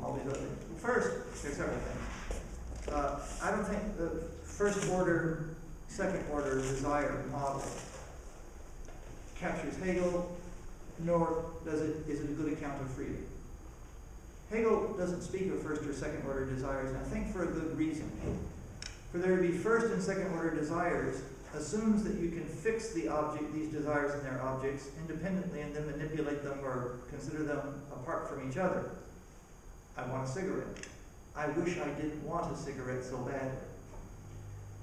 all these other things. First, there's several things. I don't think the first order, second order desire model captures Hegel, nor is it a good account of freedom. Hegel doesn't speak of first or second order desires, and I think for a good reason. For there to be first and second order desires assumes that you can fix these desires and their objects independently and then manipulate them or consider them apart from each other. I want a cigarette. I wish I didn't want a cigarette so badly.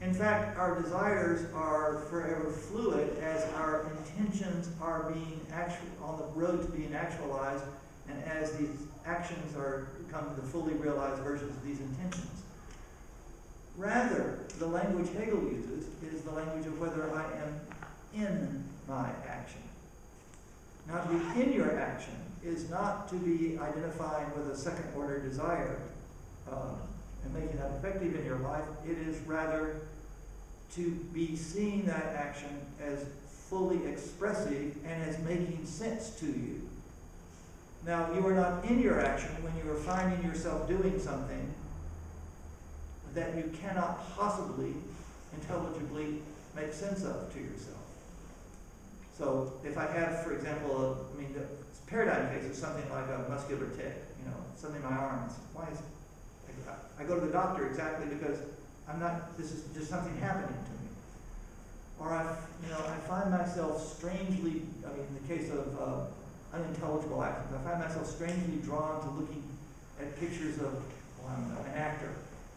In fact, our desires are forever fluid as our intentions are being on the road to being actualized, and as these actions are becoming the fully realized versions of these intentions. Rather, the language Hegel uses is the language of whether I am in my action. Now, to be in your action is not to be identifying with a second order desire and making that effective in your life. It is rather to be seeing that action as fully expressive and as making sense to you. Now, you are not in your action when you are finding yourself doing something that you cannot possibly intelligibly make sense of to yourself. So if I have, for example, the paradigm case is something like a muscular tick, something in my arm. I go to the doctor exactly because this is just something happening to me. Or I find myself strangely, in the case of unintelligible actions, I find myself strangely drawn to looking at pictures of an actor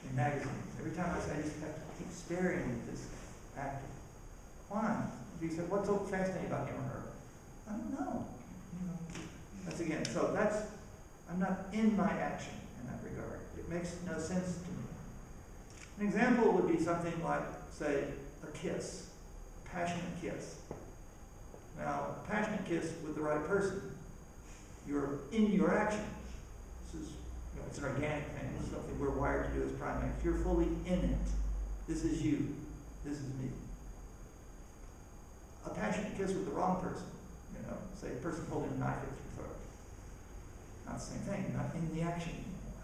in magazines. Every time I just have to keep staring at this actor. Why? You said, what's so fascinating about him or her? I don't know. That's again, so I'm not in my action in that regard. It makes no sense to me. An example would be something like, say, a kiss, a passionate kiss. Now, a passionate kiss with the right person, you're in your action. This is, it's an organic thing. It's something we're wired to do as primates. You're fully in it. This is you. This is me. A passionate kiss with the wrong person, say a person holding a knife at your throat. Not the same thing. You're not in the action anymore.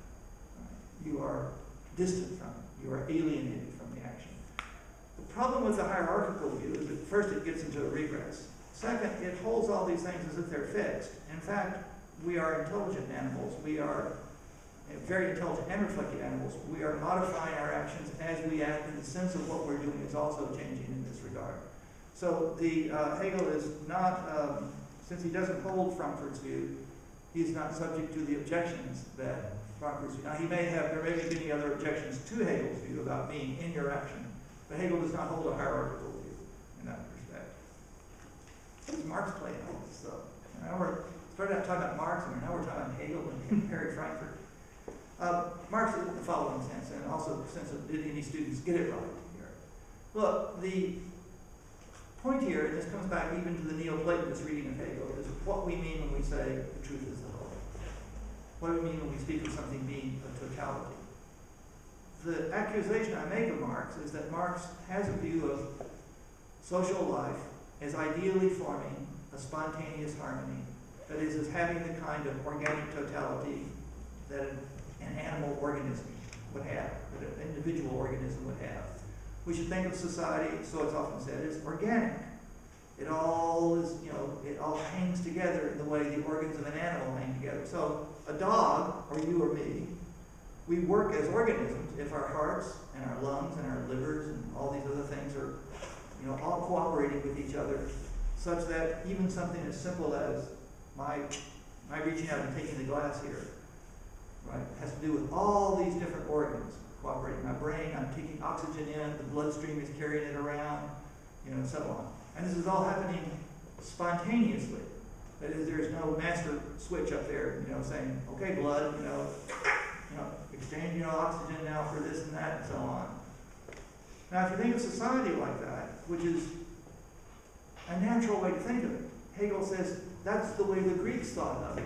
Right? You are distant from it. You are alienated from the action. The problem with the hierarchical view is that first it gets into a regress. Second, it holds all these things as if they're fixed. In fact, we are intelligent animals. We are very intelligent and reflective animals. We are modifying our actions as we act, and the sense of what we're doing is also changing in this regard. So Hegel is not, since he doesn't hold Frankfurt's view, he is not subject to the objections that Frankfurt's view. Now there may be many other objections to Hegel's view about being in your action, but Hegel does not hold a hierarchical view in that respect. What does Marx play in all this stuff? Now we're started out talking about Marx, and now we're talking about Hegel and Harry Frankfurt. Marx in the following sense, and also the sense of did any students get it right here. Look, the point here, and this comes back even to the Neoplatonist reading of Hegel, is what we mean when we say the truth is the whole. What do we mean when we speak of something being a totality? The accusation I make of Marx is that Marx has a view of social life as ideally forming a spontaneous harmony, that is, as having the kind of organic totality that an animal organism would have, that an individual organism would have. We should think of society, so it's often said, as organic. It all is, it all hangs together in the way the organs of an animal hang together. So a dog, or you or me, we work as organisms if our hearts and our lungs and our livers and all these other things are, all cooperating with each other, such that even something as simple as my reaching out and taking the glass here, right, has to do with all these different organs cooperating. My brain, I'm taking oxygen in, the bloodstream is carrying it around, and so on. And this is all happening spontaneously. That is, there is no master switch up there, saying, okay, blood, exchange, oxygen now for this and that, and so on. Now, if you think of society like that, which is a natural way to think of it, Hegel says that's the way the Greeks thought of it.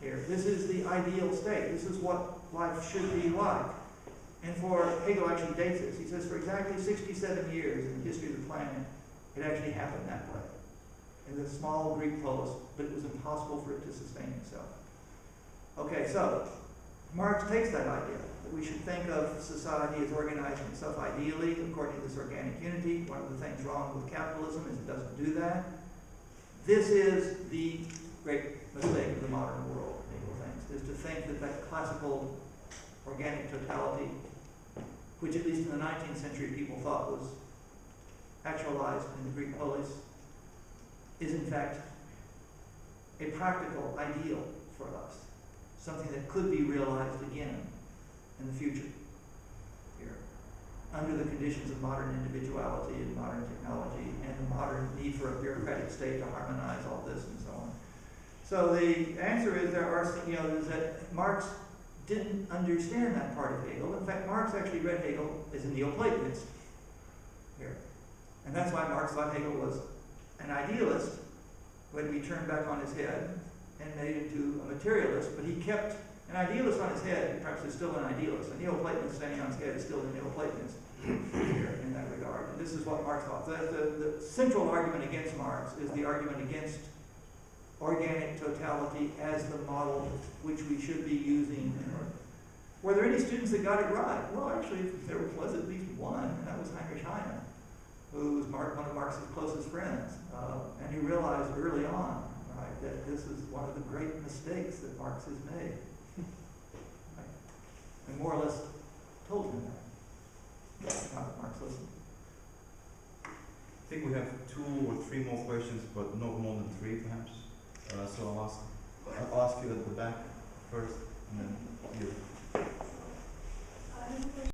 Here, this is the ideal state. This is what life should be like. And Hegel actually dates this. He says for exactly 67 years in the history of the planet, it actually happened that way. In the small Greek polis, but it was impossible for it to sustain itself. Okay, so Marx takes that idea, that we should think of society as organizing itself ideally according to this organic unity. One of the things wrong with capitalism is it doesn't do that. This is the great mistake of the modern world, Hegel thinks, is to think that that classical organic totality, which at least in the 19th century people thought was actualized in the Greek polis, is in fact a practical ideal for us, something that could be realized again in the future here, under the conditions of modern individuality and modern technology and the modern need for a bureaucratic state to harmonize all this and so on. So the answer is there are, is that Marx didn't understand that part of Hegel. In fact, Marx actually read Hegel as a Neoplatonist here. And that's why Marx thought Hegel was an idealist when we turned back on his head and made him into a materialist, but he kept an idealist on his head, perhaps is still an idealist. A Neoplatonist standing on his head is still a Neoplatonist here in that regard. And this is what Marx thought. The central argument against Marx is the argument against organic totality as the model which we should be using. Were there any students that got it right? Well, actually, there was at least one, and that was Heinrich Heine, who was one of Marx's closest friends. And he realized early on, right, that this is one of the great mistakes that Marx has made. Right? And more or less told him that. Not that Marx listened. I think we have 2 or 3 more questions, but not more than 3 perhaps. So I'll ask you at the back first, and then you.